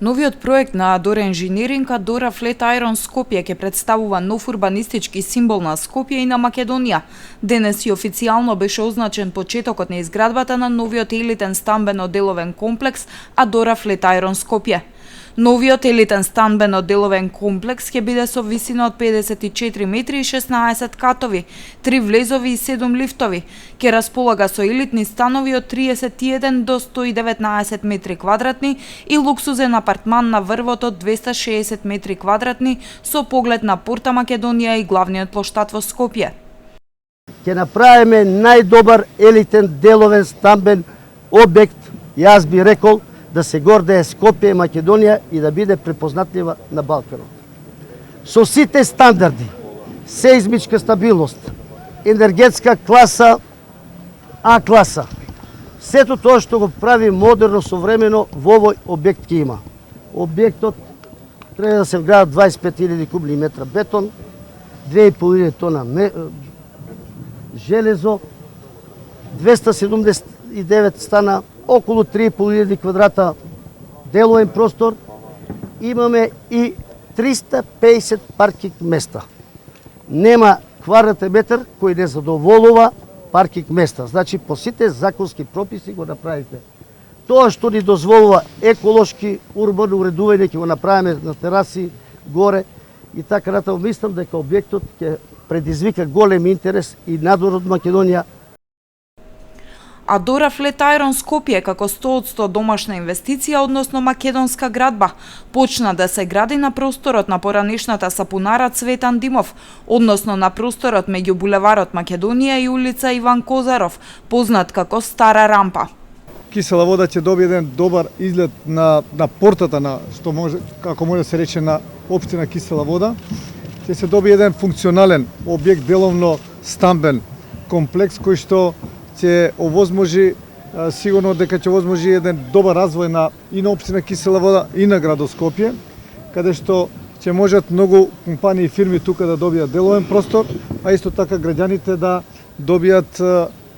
Новиот проект на Адора Инжинеринг Адора Флетајрон Скопје ќе представува нов урбанистички символ на Скопје и на Македонија. Денес и официјално беше означен почетокот на изградбата на новиот елитен стамбено-деловен комплекс Адора Флетајрон Скопје. Новиот елитен стамбено-деловен комплекс ќе биде со висина од 54 метри и 16 катови, 3 влезови и 7 лифтови. Ќе располага со елитни станови од 31 до 119 метри квадратни и луксузен апартман на врвот од 260 метри квадратни со поглед на Порта Македонија и главниот плоштад во Скопје. Ќе направиме најдобар елитен деловен стамбен објект, јас би рекол, да се гордее Скопје и Македонија и да биде препознатлива на Балканот. Со сите стандарди, сеизмичка стабилност, енергетска класа, А класа, сето тоа што го прави модерно, современо, во овој објект ќе има. Објектот треба да се вградат 25.000 кубни метра бетон, 2.500 тона железо, 279 стана, околу 3.500 квадрата деловен простор, имаме и 350 паркинг места. Нема квадратен метар кој не задоволува паркинг места. Значи, по сите законски прописи го направите. Тоа што ни дозволува еколошки, урбано уредување, ќе го направиме на тераси, горе и така натаму. Мислам дека објектот ќе предизвика голем интерес и надвор од Македонија. Адора Флетајрон Скопје како 100% домашна инвестиција, односно македонска градба, почна да се гради на просторот на поранешната сапунара Цветан Димов, односно на просторот меѓу булеварот Македонија и улица Иван Козаров, познат како Стара рампа. Кисела вода ќе добие еден добар изглед на портата на што може, како може да се рече, на општина Кисела вода. Ќе се добие еден функционален објект, деловно стамбен комплекс кој што ќе овозможи, сигурно дека ќе овозможи еден добар развој и на општина Кисела вода и на градот Скопје, каде што ќе можат многу компании и фирми тука да добијат деловен простор, а исто така граѓаните да добијат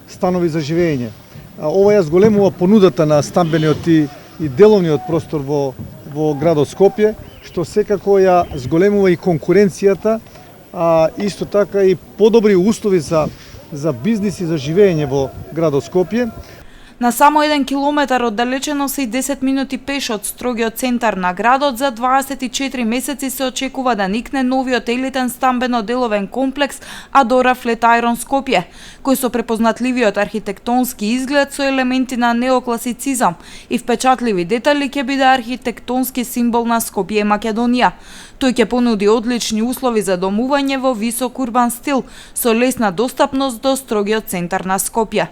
станови за живење. Ова ја зголемува понудата на стамбениот и деловниот простор во градот Скопје, што секако ја зголемува и конкуренцијата, а исто така и подобри услови за бизнис и за живење во градот Скопје. На само 1 километар оддалечено се и 10 минути пеш од строгиот центар на градот, за 24 месеци се очекува да никне новиот елитен стамбено-деловен комплекс Адора Флетајрон Скопје, кој со препознатливиот архитектонски изглед со елементи на неокласицизам и впечатливи детали ќе биде архитектонски символ на Скопје и Македонија. Тој ќе понуди одлични услови за домување во висок урбан стил, со лесна достапност до строгиот центар на Скопје.